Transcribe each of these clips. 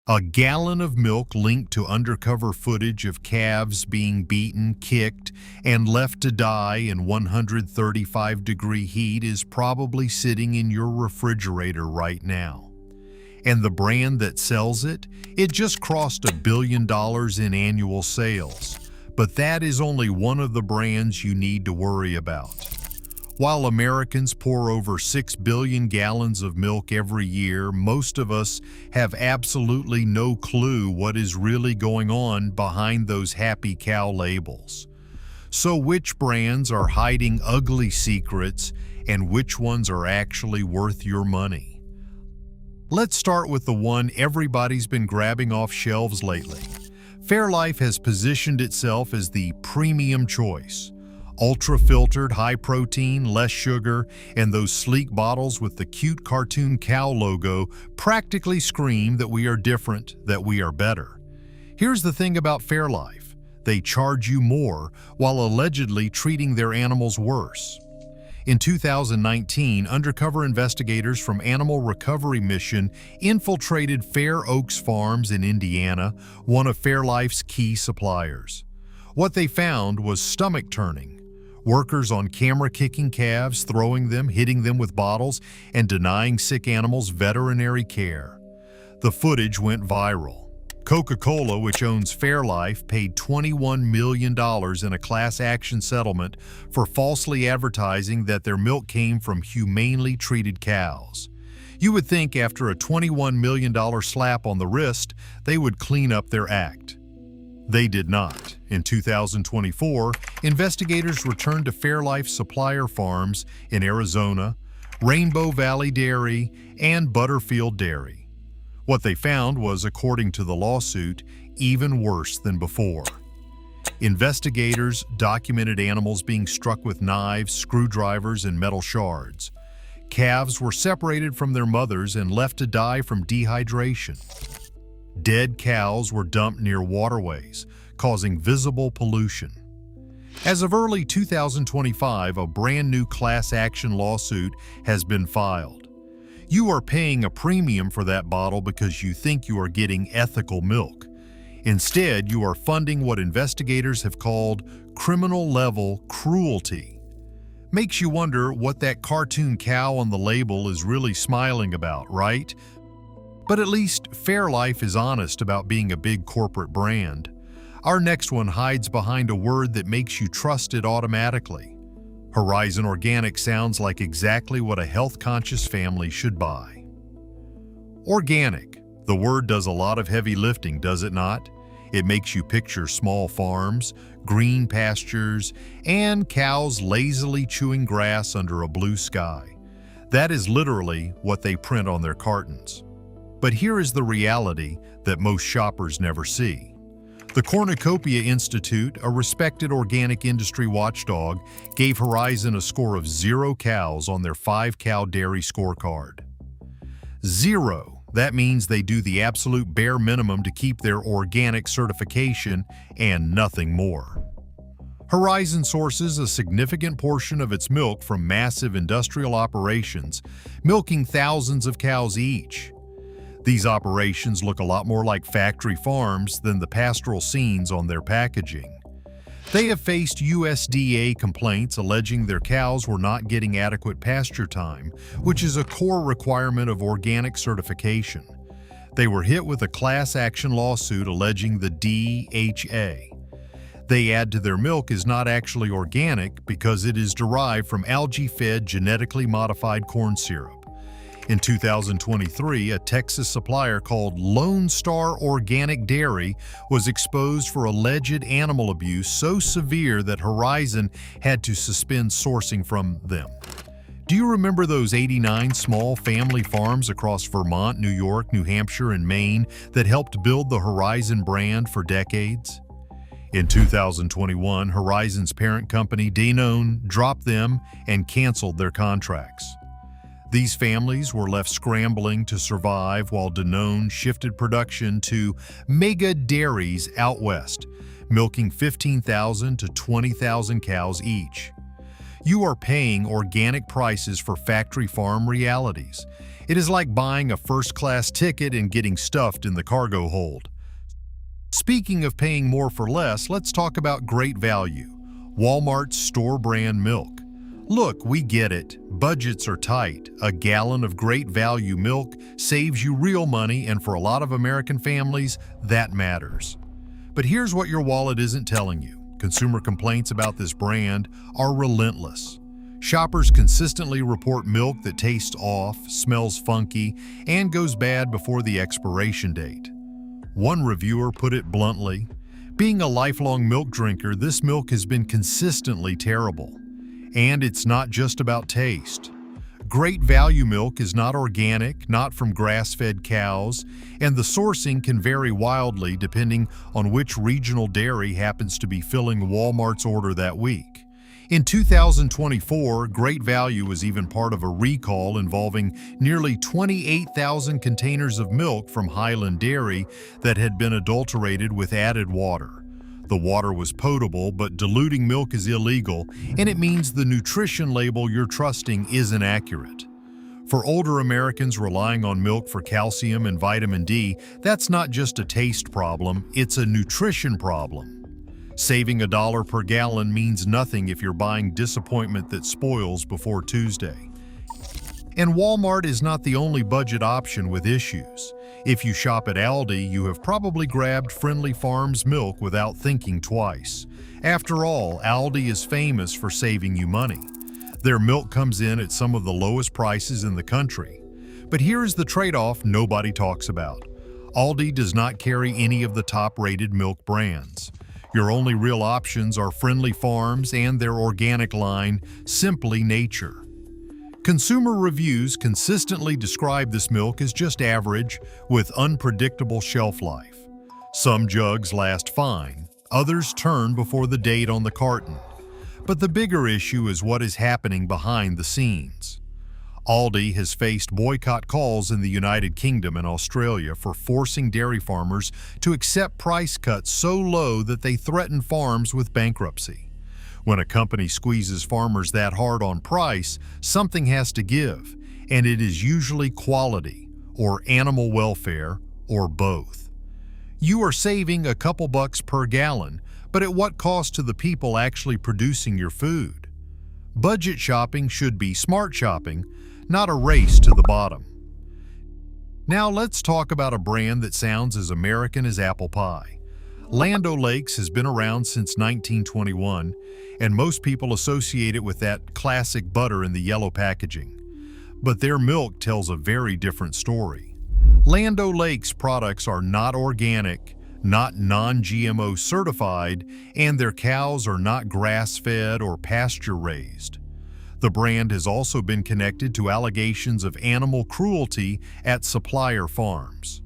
A gallon of milk linked to undercover footage of calves being beaten, kicked, and left to die in 135-degree heat is probably sitting in your refrigerator right now. And the brand that sells it, it just crossed $1 billion in annual sales. But that is only one of the brands you need to worry about. While Americans pour over 6 billion gallons of milk every year, most of us have absolutely no clue what is really going on behind those happy cow labels. So which brands are hiding ugly secrets and which ones are actually worth your money? Let's start with the one everybody's been grabbing off shelves lately. Fairlife has positioned itself as the premium choice. Ultra-filtered, high-protein, less sugar, and those sleek bottles with the cute cartoon cow logo practically scream that we are different, that we are better. Here's the thing about Fairlife. They charge you more while allegedly treating their animals worse. In 2019, undercover investigators from Animal Recovery Mission infiltrated Fair Oaks Farms in Indiana, one of Fairlife's key suppliers. What they found was stomach-turning. Workers on camera kicking calves, throwing them, hitting them with bottles, and denying sick animals veterinary care. The footage went viral. Coca-Cola, which owns Fairlife, paid $21 million in a class action settlement for falsely advertising that their milk came from humanely treated cows. You would think after a $21 million slap on the wrist, they would clean up their act. They did not. In 2024, investigators returned to Fairlife supplier farms in Arizona, Rainbow Valley Dairy, and Butterfield Dairy. What they found was, according to the lawsuit, even worse than before. Investigators documented animals being struck with knives, screwdrivers, and metal shards. Calves were separated from their mothers and left to die from dehydration. Dead cows were dumped near waterways, causing visible pollution. As of early 2025, a brand new class action lawsuit has been filed. You are paying a premium for that bottle because you think you are getting ethical milk. Instead, you are funding what investigators have called criminal-level cruelty. Makes you wonder what that cartoon cow on the label is really smiling about, right? But at least Fairlife is honest about being a big corporate brand. Our next one hides behind a word that makes you trust it automatically. Horizon Organic sounds like exactly what a health-conscious family should buy. Organic. The word does a lot of heavy lifting, does it not? It makes you picture small farms, green pastures, and cows lazily chewing grass under a blue sky. That is literally what they print on their cartons. But here is the reality that most shoppers never see. The Cornucopia Institute, a respected organic industry watchdog, gave Horizon a score of 0 cows on their 5-cow dairy scorecard. 0. That means they do the absolute bare minimum to keep their organic certification and nothing more. Horizon sources a significant portion of its milk from massive industrial operations, milking thousands of cows each. These operations look a lot more like factory farms than the pastoral scenes on their packaging. They have faced USDA complaints alleging their cows were not getting adequate pasture time, which is a core requirement of organic certification. They were hit with a class action lawsuit alleging the DHA. They add to their milk is not actually organic because it is derived from algae-fed genetically modified corn syrup. In 2023, a Texas supplier called Lone Star Organic Dairy was exposed for alleged animal abuse so severe that Horizon had to suspend sourcing from them. Do you remember those 89 small family farms across Vermont, New York, New Hampshire, and Maine that helped build the Horizon brand for decades? In 2021, Horizon's parent company, Danone, dropped them and canceled their contracts. These families were left scrambling to survive while Danone shifted production to mega dairies out west, milking 15,000 to 20,000 cows each. You are paying organic prices for factory farm realities. It is like buying a first-class ticket and getting stuffed in the cargo hold. Speaking of paying more for less, let's talk about great value. Walmart's store brand milk. Look, we get it. Budgets are tight. A gallon of great value milk saves you real money, and for a lot of American families, that matters. But here's what your wallet isn't telling you. Consumer complaints about this brand are relentless. Shoppers consistently report milk that tastes off, smells funky, and goes bad before the expiration date. One reviewer put it bluntly, "Being a lifelong milk drinker, this milk has been consistently terrible." And it's not just about taste. Great value milk is not organic, not from grass-fed cows, and the sourcing can vary wildly depending on which regional dairy happens to be filling Walmart's order that week. In 2024, Great Value was even part of a recall involving nearly 28,000 containers of milk from Highland Dairy that had been adulterated with added water. The water was potable, but diluting milk is illegal, and it means the nutrition label you're trusting isn't accurate. For older Americans relying on milk for calcium and vitamin D, that's not just a taste problem, it's a nutrition problem. Saving $1 per gallon means nothing if you're buying disappointment that spoils before Tuesday. And Walmart is not the only budget option with issues. If you shop at Aldi, you have probably grabbed Friendly Farms milk without thinking twice. After all, Aldi is famous for saving you money. Their milk comes in at some of the lowest prices in the country. But here's the trade-off nobody talks about. Aldi does not carry any of the top-rated milk brands. Your only real options are Friendly Farms and their organic line, Simply Nature. Consumer reviews consistently describe this milk as just average, with unpredictable shelf life. Some jugs last fine, others turn before the date on the carton. But the bigger issue is what is happening behind the scenes. Aldi has faced boycott calls in the United Kingdom and Australia for forcing dairy farmers to accept price cuts so low that they threaten farms with bankruptcy. When a company squeezes farmers that hard on price, something has to give, and it is usually quality, or animal welfare, or both. You are saving a couple bucks per gallon, but at what cost to the people actually producing your food? Budget shopping should be smart shopping, not a race to the bottom. Now let's talk about a brand that sounds as American as apple pie. Land O'Lakes has been around since 1921, and most people associate it with that classic butter in the yellow packaging. But their milk tells a very different story. Land O'Lakes products are not organic, not non-GMO certified, and their cows are not grass-fed or pasture-raised. The brand has also been connected to allegations of animal cruelty at supplier farms.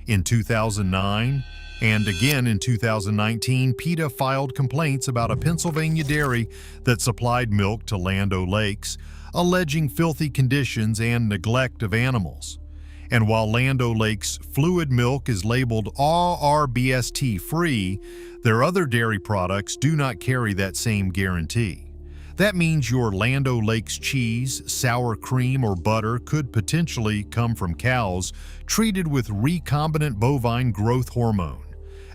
In 2009, and again in 2019, PETA filed complaints about a Pennsylvania dairy that supplied milk to Land O'Lakes, alleging filthy conditions and neglect of animals. And while Land O'Lakes fluid milk is labeled RRBST-free, their other dairy products do not carry that same guarantee. That means your Land O'Lakes cheese, sour cream, or butter could potentially come from cows treated with recombinant bovine growth hormone,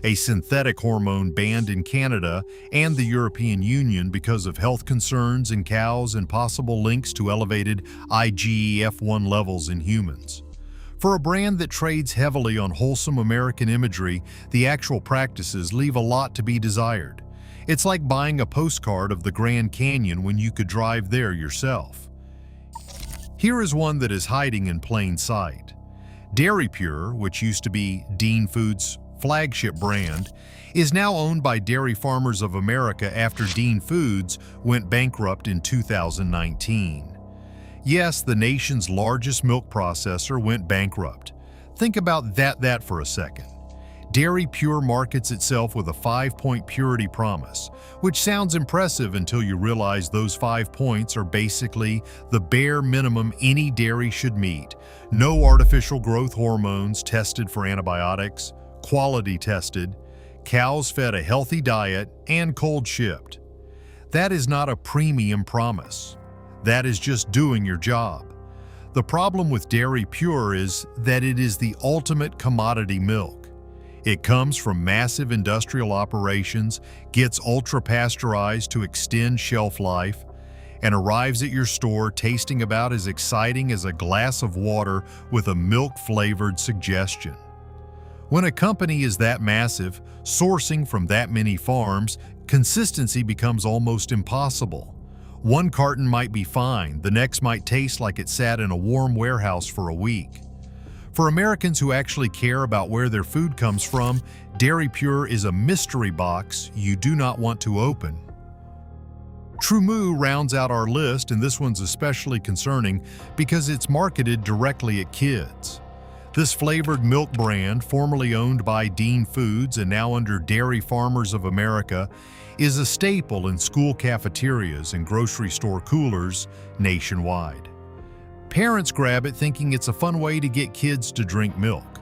a synthetic hormone banned in Canada and the European Union because of health concerns in cows and possible links to elevated IgF1 levels in humans. For a brand that trades heavily on wholesome American imagery, the actual practices leave a lot to be desired. It's like buying a postcard of the Grand Canyon when you could drive there yourself. Here is one that is hiding in plain sight. Dairy Pure, which used to be Dean Foods' flagship brand, is now owned by Dairy Farmers of America after Dean Foods went bankrupt in 2019. Yes, the nation's largest milk processor went bankrupt. Think about that for a second. Dairy Pure markets itself with a 5-point purity promise, which sounds impressive until you realize those 5 points are basically the bare minimum any dairy should meet. No artificial growth hormones tested for antibiotics, quality tested, cows fed a healthy diet, and cold shipped. That is not a premium promise. That is just doing your job. The problem with Dairy Pure is that it is the ultimate commodity milk. It comes from massive industrial operations, gets ultra-pasteurized to extend shelf life, and arrives at your store tasting about as exciting as a glass of water with a milk-flavored suggestion. When a company is that massive, sourcing from that many farms, consistency becomes almost impossible. One carton might be fine, the next might taste like it sat in a warm warehouse for a week. For Americans who actually care about where their food comes from, Dairy Pure is a mystery box you do not want to open. True Moo rounds out our list, and this one's especially concerning because it's marketed directly at kids. This flavored milk brand, formerly owned by Dean Foods and now under Dairy Farmers of America, is a staple in school cafeterias and grocery store coolers nationwide. Parents grab it thinking it's a fun way to get kids to drink milk.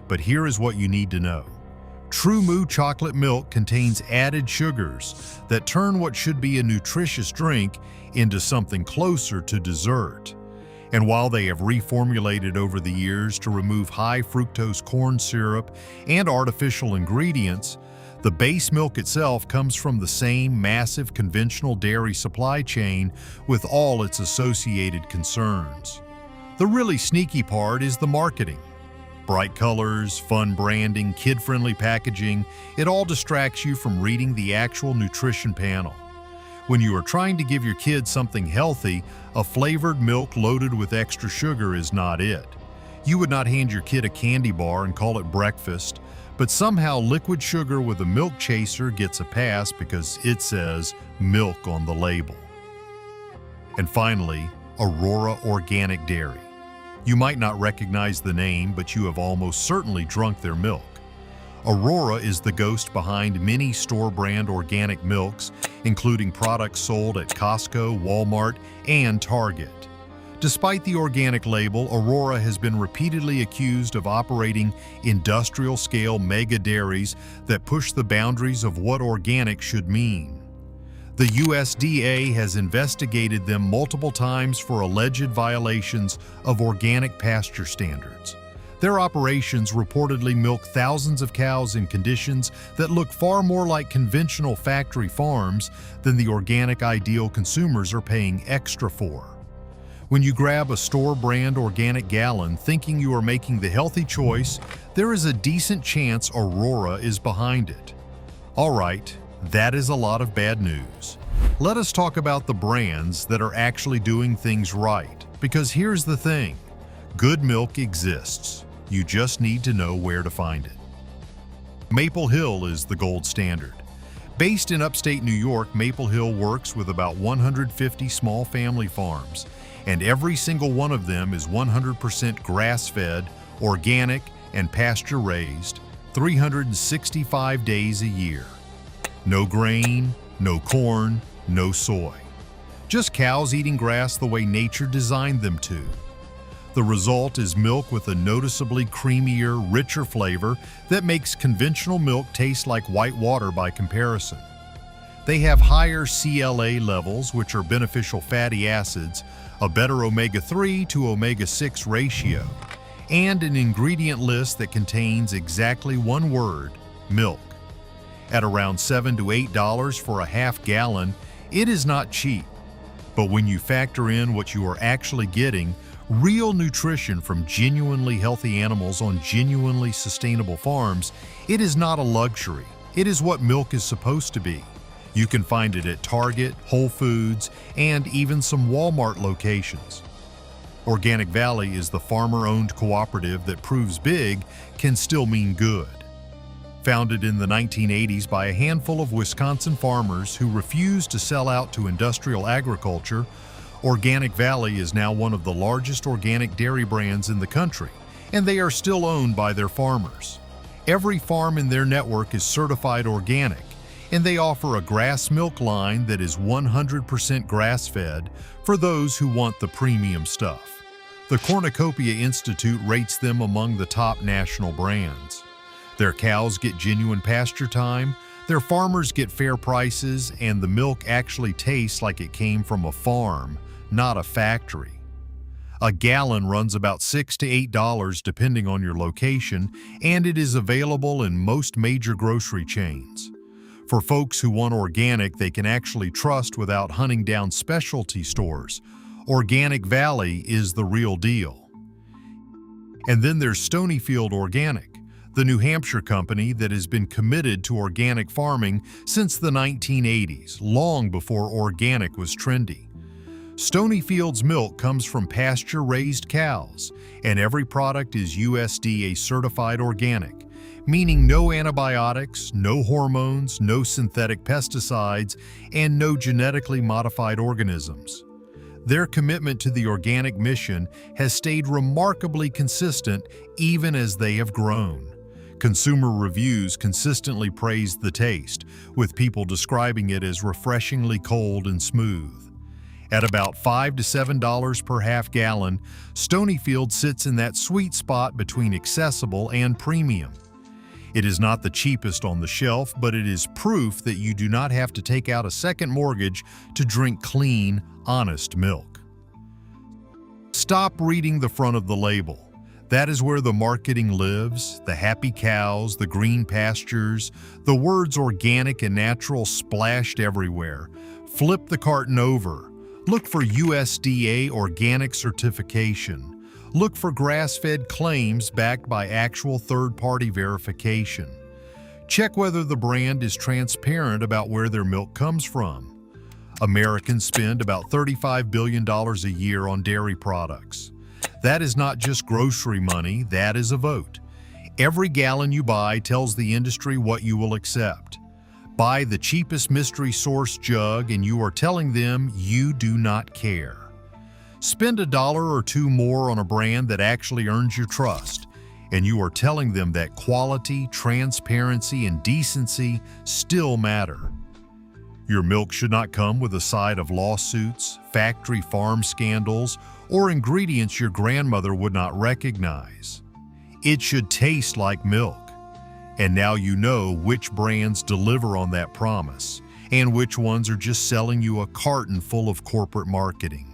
But here is what you need to know. True Moo chocolate milk contains added sugars that turn what should be a nutritious drink into something closer to dessert. And while they have reformulated over the years to remove high fructose corn syrup and artificial ingredients, the base milk itself comes from the same massive conventional dairy supply chain with all its associated concerns. The really sneaky part is the marketing. Bright colors, fun branding, kid-friendly packaging, it all distracts you from reading the actual nutrition panel. When you are trying to give your kids something healthy, a flavored milk loaded with extra sugar is not it. You would not hand your kid a candy bar and call it breakfast, but somehow liquid sugar with a milk chaser gets a pass because it says milk on the label. And finally, Aurora Organic Dairy. You might not recognize the name, but you have almost certainly drunk their milk. Aurora is the ghost behind many store-brand organic milks, including products sold at Costco, Walmart, and Target. Despite the organic label, Aurora has been repeatedly accused of operating industrial-scale mega dairies that push the boundaries of what organic should mean. The USDA has investigated them multiple times for alleged violations of organic pasture standards. Their operations reportedly milk thousands of cows in conditions that look far more like conventional factory farms than the organic ideal consumers are paying extra for. When you grab a store-brand organic gallon thinking you are making the healthy choice, there is a decent chance Aurora is behind it. All right, that is a lot of bad news. Let us talk about the brands that are actually doing things right, because here's the thing. Good milk exists. You just need to know where to find it. Maple Hill is the gold standard. Based in upstate New York, Maple Hill works with about 150 small family farms, and every single one of them is 100% grass-fed, organic, and pasture-raised, 365 days a year. No grain, no corn, no soy. Just cows eating grass the way nature designed them to. The result is milk with a noticeably creamier, richer flavor that makes conventional milk taste like white water by comparison. They have higher CLA levels, which are beneficial fatty acids, a better omega-3 to omega-6 ratio, and an ingredient list that contains exactly one word, milk. At around $7 to $8 for a half gallon, it is not cheap. But when you factor in what you are actually getting, real nutrition from genuinely healthy animals on genuinely sustainable farms, it is not a luxury. It is what milk is supposed to be. You can find it at Target, Whole Foods, and even some Walmart locations. Organic Valley is the farmer-owned cooperative that proves big can still mean good. Founded in the 1980s by a handful of Wisconsin farmers who refused to sell out to industrial agriculture, Organic Valley is now one of the largest organic dairy brands in the country, and they are still owned by their farmers. Every farm in their network is certified organic, and they offer a grass milk line that is 100% grass-fed for those who want the premium stuff. The Cornucopia Institute rates them among the top national brands. Their cows get genuine pasture time, Their farmers get fair prices, and the milk actually tastes like it came from a farm, not a factory. A gallon runs about $6 to $8 depending on your location, and it is available in most major grocery chains. For folks who want organic they can actually trust without hunting down specialty stores, Organic Valley is the real deal. And then there's Stonyfield Organic, the New Hampshire company that has been committed to organic farming since the 1980s, long before organic was trendy. Stonyfield's milk comes from pasture-raised cows, and every product is USDA certified organic, meaning no antibiotics, no hormones, no synthetic pesticides, and no genetically modified organisms. Their commitment to the organic mission has stayed remarkably consistent even as they have grown. Consumer reviews consistently praised the taste, with people describing it as refreshingly cold and smooth. At about $5 to $7 per half gallon, Stonyfield sits in that sweet spot between accessible and premium. It is not the cheapest on the shelf, but it is proof that you do not have to take out a second mortgage to drink clean, honest milk. Stop reading the front of the label. That is where the marketing lives, the happy cows, the green pastures, the words organic and natural splashed everywhere. Flip the carton over. Look for USDA organic certification. Look for grass-fed claims backed by actual third-party verification. Check whether the brand is transparent about where their milk comes from. Americans spend about $35 billion a year on dairy products. That is not just grocery money, that is a vote. Every gallon you buy tells the industry what you will accept. Buy the cheapest mystery source jug and you are telling them you do not care. Spend $1 or $2 more on a brand that actually earns your trust, and you are telling them that quality, transparency, and decency still matter. Your milk should not come with a side of lawsuits, factory farm scandals, or ingredients your grandmother would not recognize. It should taste like milk. And now you know which brands deliver on that promise, and which ones are just selling you a carton full of corporate marketing.